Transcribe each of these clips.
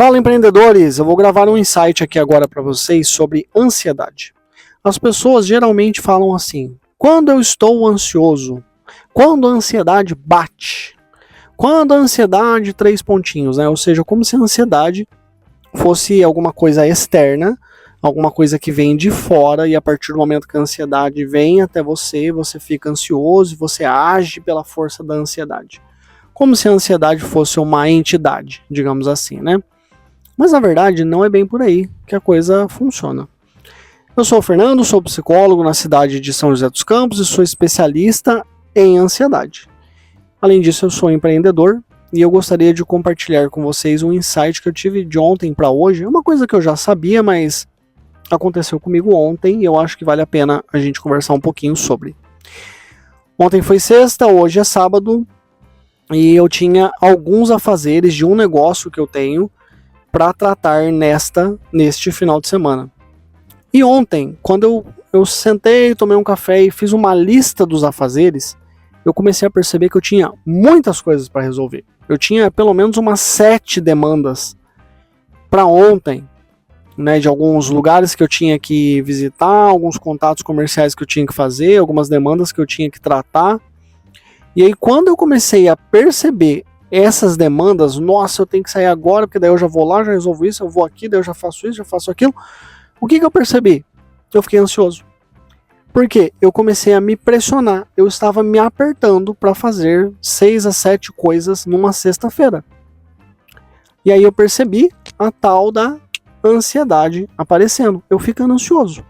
Fala, empreendedores! Eu vou gravar um insight aqui agora para vocês sobre ansiedade. As pessoas geralmente falam assim: quando eu estou ansioso, quando a ansiedade bate, quando a ansiedade, três pontinhos, né? Ou seja, como se a ansiedade fosse alguma coisa externa, alguma coisa que vem de fora, e a partir do momento que a ansiedade vem até você, você fica ansioso e você age pela força da ansiedade. Como se a ansiedade fosse uma entidade, digamos assim, né? Mas na verdade não é bem por aí que a coisa funciona. Eu sou o Fernando, sou psicólogo na cidade de São José dos Campos e sou especialista em ansiedade. Além disso, eu sou empreendedor e eu gostaria de compartilhar com vocês um insight que eu tive de ontem para hoje. É uma coisa que eu já sabia, mas aconteceu comigo ontem e eu acho que vale a pena a gente conversar um pouquinho sobre. Ontem foi sexta, hoje é sábado e eu tinha alguns afazeres de um negócio que eu tenho para tratar neste final de semana. E ontem, quando eu sentei, tomei um café e fiz uma lista dos afazeres, eu comecei a perceber que eu tinha muitas coisas para resolver. Eu tinha pelo menos umas 7 demandas para ontem, né, de alguns lugares que eu tinha que visitar, alguns contatos comerciais que eu tinha que fazer, algumas demandas que eu tinha que tratar. E aí quando eu comecei a perceber essas demandas, nossa, eu tenho que sair agora, porque daí eu já vou lá, já resolvo isso, eu vou aqui, daí eu já faço isso, já faço aquilo. O que eu percebi? Eu fiquei ansioso. Por quê? Eu comecei a me pressionar. Eu estava me apertando para fazer 6 a 7 coisas numa sexta-feira. E aí eu percebi a tal da ansiedade aparecendo. Eu ficando ansioso.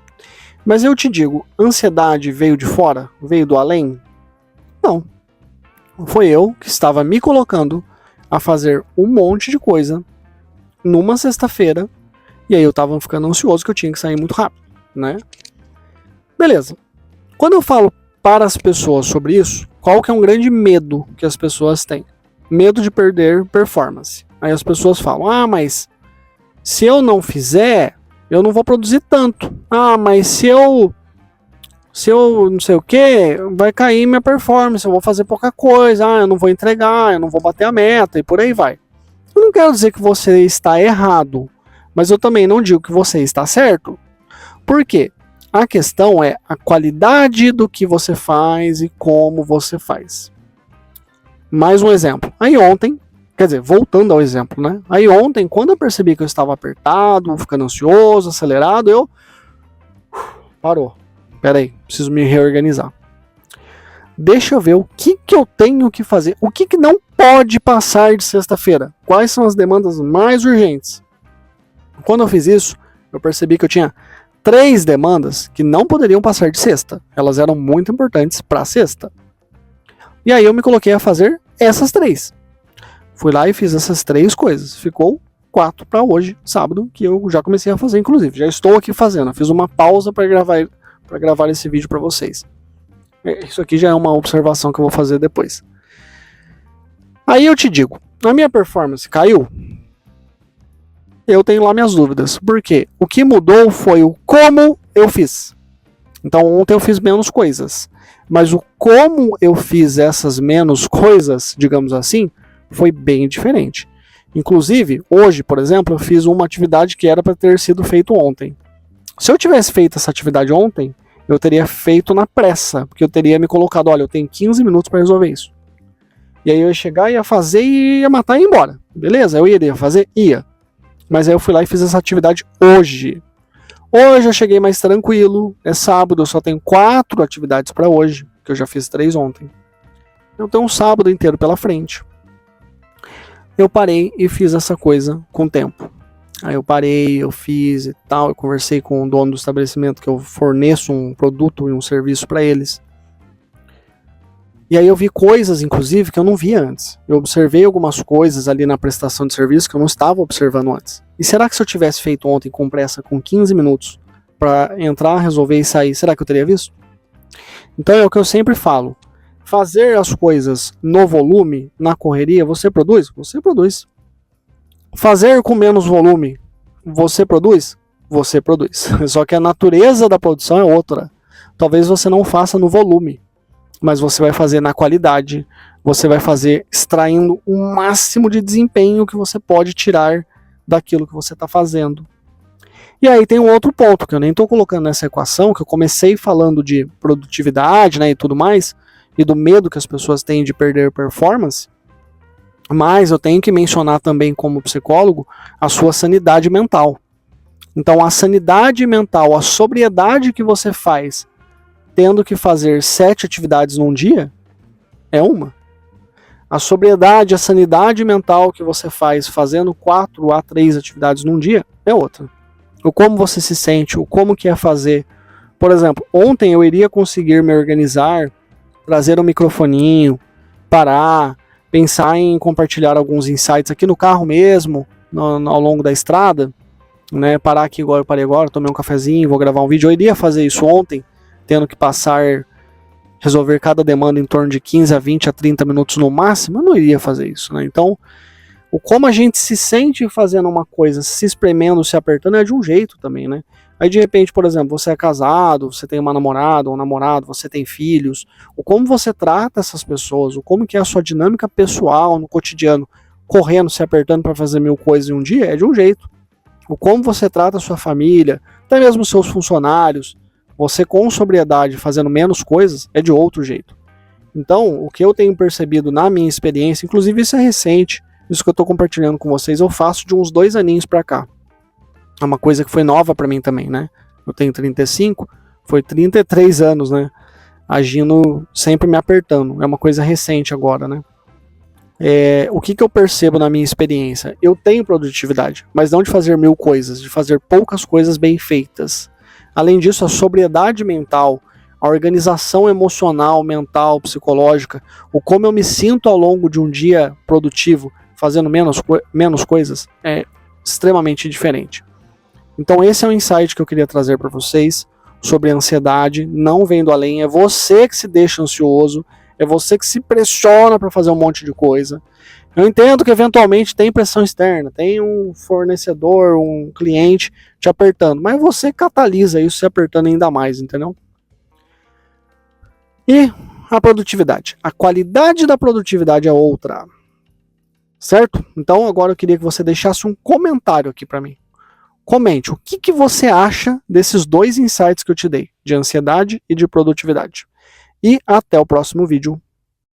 Mas eu te digo, ansiedade veio de fora? Veio do além? Não. Foi eu que estava me colocando a fazer um monte de coisa numa sexta-feira, e aí eu estava ficando ansioso que eu tinha que sair muito rápido, né? Beleza. Quando eu falo para as pessoas sobre isso, qual que é um grande medo que as pessoas têm? Medo de perder performance. Aí as pessoas falam, mas se eu não fizer, eu não vou produzir tanto. Mas se eu não sei o que, vai cair minha performance, eu vou fazer pouca coisa, eu não vou entregar, eu não vou bater a meta e por aí vai. Eu não quero dizer que você está errado, mas eu também não digo que você está certo. Por quê? A questão é a qualidade do que você faz e como você faz. Mais um exemplo. Aí ontem, quer dizer, voltando ao exemplo, né? Aí ontem, quando eu percebi que eu estava apertado, ficando ansioso, acelerado, eu... Parou. Peraí, preciso me reorganizar. Deixa eu ver o que eu tenho que fazer. O que não pode passar de sexta-feira? Quais são as demandas mais urgentes? Quando eu fiz isso, eu percebi que eu tinha 3 demandas que não poderiam passar de sexta. Elas eram muito importantes para sexta. E aí eu me coloquei a fazer essas 3. Fui lá e fiz essas 3 coisas. Ficou 4 para hoje, sábado, que eu já comecei a fazer, inclusive. Já estou aqui fazendo. Eu fiz uma pausa para gravar esse vídeo para vocês. Isso aqui já é uma observação que eu vou fazer depois. Aí eu te digo, a minha performance caiu? Eu tenho lá minhas dúvidas. Por quê? O que mudou foi o como eu fiz. Então ontem eu fiz menos coisas. Mas o como eu fiz essas menos coisas, digamos assim, foi bem diferente. Inclusive, hoje, por exemplo, eu fiz uma atividade que era para ter sido feito ontem. Se eu tivesse feito essa atividade ontem, eu teria feito na pressa, porque eu teria me colocado, olha, eu tenho 15 minutos para resolver isso. E aí eu ia chegar, ia fazer e ia matar e ir embora. Beleza? Eu iria fazer? Ia. Mas aí eu fui lá e fiz essa atividade hoje. Hoje eu cheguei mais tranquilo, é sábado, eu só tenho 4 atividades para hoje, que eu já fiz 3 ontem. Eu tenho um sábado inteiro pela frente. Eu parei e fiz essa coisa com tempo. Aí eu parei, eu fiz e tal, eu conversei com o dono do estabelecimento que eu forneço um produto e um serviço para eles. E aí eu vi coisas, inclusive, que eu não via antes. Eu observei algumas coisas ali na prestação de serviço que eu não estava observando antes. E será que se eu tivesse feito ontem com pressa, com 15 minutos, para entrar, resolver e sair, será que eu teria visto? Então é o que eu sempre falo. Fazer as coisas no volume, na correria, você produz? Você produz. Fazer com menos volume, você produz? Você produz. Só que a natureza da produção é outra. Talvez você não faça no volume, mas você vai fazer na qualidade, você vai fazer extraindo o máximo de desempenho que você pode tirar daquilo que você está fazendo. E aí tem um outro ponto que eu nem estou colocando nessa equação, que eu comecei falando de produtividade, né, e tudo mais, e do medo que as pessoas têm de perder performance, mas eu tenho que mencionar também como psicólogo a sua sanidade mental. Então a sanidade mental, a sobriedade que você faz tendo que fazer 7 atividades num dia, é uma. A sobriedade, a sanidade mental que você faz fazendo 4 a 3 atividades num dia, é outra. O como você se sente, o como que é fazer. Por exemplo, ontem eu iria conseguir me organizar, trazer um microfoninho, parar, pensar em compartilhar alguns insights aqui no carro mesmo, ao longo da estrada, né? Parar aqui igual eu parei agora, tomei um cafezinho, vou gravar um vídeo. Eu iria fazer isso ontem, tendo que resolver cada demanda em torno de 15 a 20 a 30 minutos no máximo, eu não iria fazer isso, né? Então, o como a gente se sente fazendo uma coisa, se espremendo, se apertando, é de um jeito também, né? Aí de repente, por exemplo, você é casado, você tem uma namorada ou um namorado, você tem filhos, o como você trata essas pessoas, o como que é a sua dinâmica pessoal no cotidiano, correndo, se apertando para fazer 1000 coisas em um dia, é de um jeito. O como você trata a sua família, até mesmo seus funcionários, você com sobriedade fazendo menos coisas, é de outro jeito. Então, o que eu tenho percebido na minha experiência, inclusive isso é recente, isso que eu estou compartilhando com vocês, eu faço de uns 2 aninhos para cá. É uma coisa que foi nova para mim também, né? Eu tenho 35, foi 33 anos, né? Agindo, sempre me apertando. É uma coisa recente agora, né? O que eu percebo na minha experiência? Eu tenho produtividade, mas não de fazer 1000 coisas, de fazer poucas coisas bem feitas. Além disso, a sobriedade mental, a organização emocional, mental, psicológica, o como eu me sinto ao longo de um dia produtivo, fazendo menos coisas, é extremamente diferente. Então esse é o insight que eu queria trazer para vocês sobre a ansiedade, não vendo além, é você que se deixa ansioso, é você que se pressiona para fazer um monte de coisa. Eu entendo que eventualmente tem pressão externa, tem um fornecedor, um cliente te apertando, mas você catalisa isso se apertando ainda mais, entendeu? E a produtividade. A qualidade da produtividade é outra. Certo? Então agora eu queria que você deixasse um comentário aqui para mim. Comente o que você acha desses 2 insights que eu te dei, de ansiedade e de produtividade. E até o próximo vídeo.